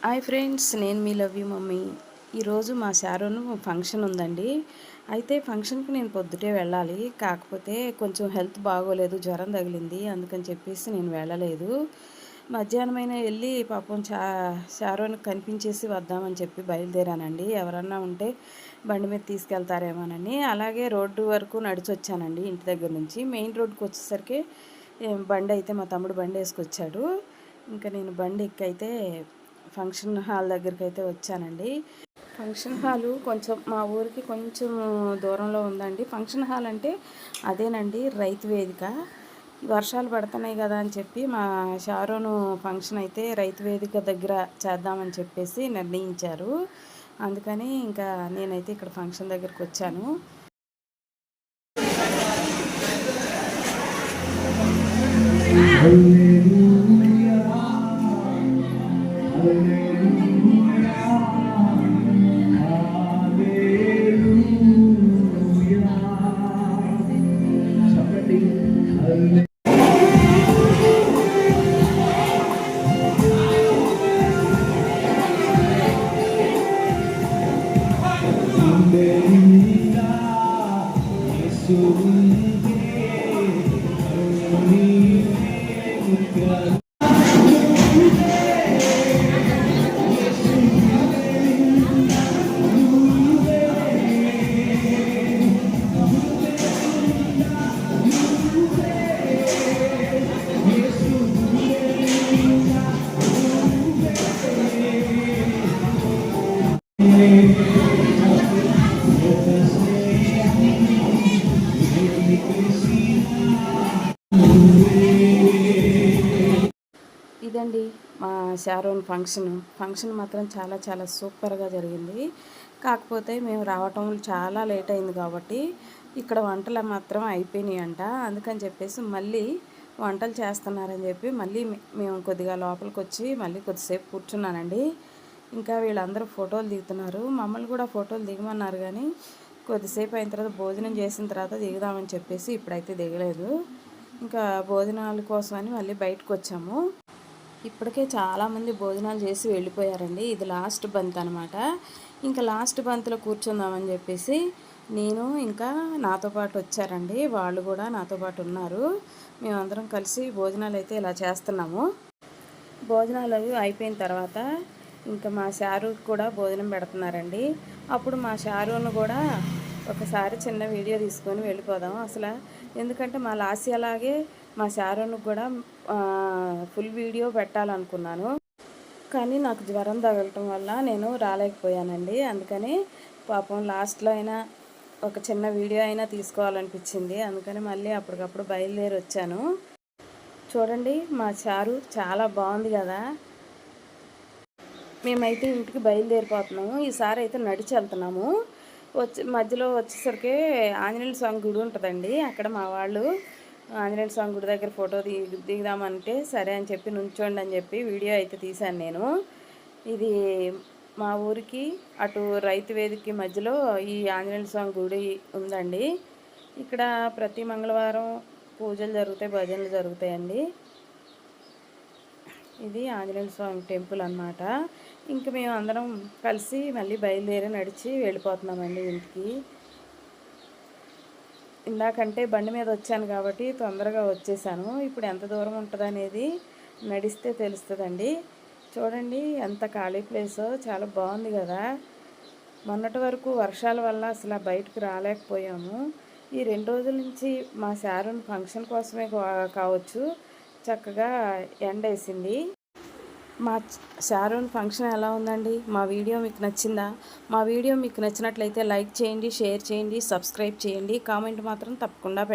Hi friends, నేను మీ love you mummy. ఈరోజు మా శారోను ఫంక్షన్ ఉందండి. అయితే ఫంక్షన్కి నేను పొద్దుటే వెళ్ళాలి. కాకపోతే కొంచెం హెల్త్ బాగోలేదు, జ్వరం తగిలింది. అందుకని చెప్పేసి నేను వెళ్ళలేదు. మధ్యాహ్నమైనా వెళ్ళి పాపం శారోనికి కనిపించేసి వద్దామని చెప్పి బయలుదేరానండి. ఎవరన్నా ఉంటే బండి మీద తీసుకెళ్తారేమోనని. అలాగే రోడ్డు వరకు నడిచొచ్చానండి ఇంటి దగ్గర నుంచి. మెయిన్ రోడ్డుకి వచ్చేసరికి బండి అయితే మా తమ్ముడు బండి వేసుకొచ్చాడు. ఇంకా నేను బండి ఎక్కైతే ఫంక్షన్ హాల్ దగ్గరికి అయితే వచ్చానండి. ఫంక్షన్ హాలు కొంచెం మా ఊరికి కొంచెం దూరంలో ఉందండి. ఫంక్షన్ హాల్ అంటే అదేనండి, రైతు వేదిక. వర్షాలు పడుతున్నాయి కదా అని చెప్పి మా షారోను ఫంక్షన్ అయితే రైతు వేదిక దగ్గర చేద్దామని చెప్పేసి నిర్ణయించారు. అందుకని ఇంకా నేనైతే ఇక్కడ ఫంక్షన్ దగ్గరికి వచ్చాను. ఇదండి మా షారోన్ ఫంక్షన్ మాత్రం చాలా చాలా సూపర్గా జరిగింది. కాకపోతే మేము రావటం చాలా లేట్ అయింది కాబట్టి ఇక్కడ వంటలు మాత్రం అయిపోయినాయి అంట. అందుకని చెప్పేసి మళ్ళీ వంటలు చేస్తున్నారని చెప్పి మళ్ళీ మేము కొద్దిగా లోపలికి వచ్చి మళ్ళీ కొద్దిసేపు కూర్చున్నానండి. ఇంకా వీళ్ళందరూ ఫోటోలు దిగుతున్నారు. మమ్మల్ని కూడా ఫోటోలు దిగమన్నారు, కానీ కొద్దిసేపు అయిన తర్వాత భోజనం చేసిన తర్వాత దిగుదామని చెప్పేసి ఇప్పుడైతే దిగలేదు. ఇంకా భోజనాల కోసమని మళ్ళీ బయటకు వచ్చాము. ఇప్పటికే చాలామంది భోజనాలు చేసి వెళ్ళిపోయారండి. ఇది లాస్ట్ బంత్ అనమాట. ఇంకా లాస్ట్ బంత్లో కూర్చుందామని చెప్పేసి నేను ఇంకా నాతో పాటు వచ్చారండి, వాళ్ళు కూడా నాతో పాటు ఉన్నారు. మేమందరం కలిసి భోజనాలు అయితే ఇలా చేస్తున్నాము. భోజనాలు అవి అయిపోయిన తర్వాత ఇంకా మా షారూకి కూడా భోజనం పెడుతున్నారండి. అప్పుడు మా షారూను కూడా ఒకసారి చిన్న వీడియో తీసుకొని వెళ్ళిపోదాం అసలు. ఎందుకంటే మా లాస్య అలాగే మా షారూన్కి కూడా ఫుల్ వీడియో పెట్టాలనుకున్నాను, కానీ నాకు జ్వరం తగలటం వల్ల నేను రాలేకపోయానండి. అందుకని పాపం లాస్ట్లో అయినా ఒక చిన్న వీడియో అయినా తీసుకోవాలనిపించింది. అందుకని మళ్ళీ అప్పటికప్పుడు బయలుదేరి వచ్చాను. చూడండి మా చారు చాలా బాగుంది కదా. మేమైతే ఇంటికి బయలుదేరిపోతున్నాము. ఈసారి అయితే నడిచి వెళ్తున్నాము. మధ్యలో వచ్చేసరికి ఆంజనేయ స్వామి గుడి ఉంటుందండి. అక్కడ మా వాళ్ళు ఆంజనేయ స్వామి గుడి దగ్గర ఫోటో దిగుదామంటే సరే అని చెప్పి నుంచోండి అని చెప్పి వీడియో అయితే తీశాను నేను. ఇది మా ఊరికి అటు రైతు వేదికకి మధ్యలో ఈ ఆంజనేయ స్వామి గుడి ఉందండి. ఇక్కడ ప్రతి మంగళవారం పూజలు జరుగుతాయి, భజనలు జరుగుతాయండి. ఇది ఆంజనేయ స్వామి టెంపుల్ అన్నమాట. ఇంక మేము అందరం కలిసి మళ్ళీ బయలుదేరి నడిచి వెళ్ళిపోతున్నామండి ఇంటికి. ఇందాకంటే బండి మీద వచ్చాను కాబట్టి తొందరగా వచ్చేసాను. ఇప్పుడు ఎంత దూరం ఉంటుంది అనేది నడిస్తే తెలుస్తుందండి. చూడండి ఎంత ఖాళీ ప్లేసో, చాలా బాగుంది కదా. మొన్నటి వరకు వర్షాల వల్ల అసలు బయటకు రాలేకపోయాము. ఈ 2 రోజుల నుంచి మా శారూన్ ఫంక్షన్ కోసమే కావచ్చు చక్కగా ఎండేసింది. మా శారూన్ ఫంక్షన్ ఎలా ఉందండి? మా వీడియో మీకు నచ్చిందా? మా వీడియో మీకు నచ్చినట్లయితే లైక్ చేయండి, షేర్ చేయండి, సబ్స్క్రైబ్ చేయండి, కామెంట్ మాత్రం తప్పకుండా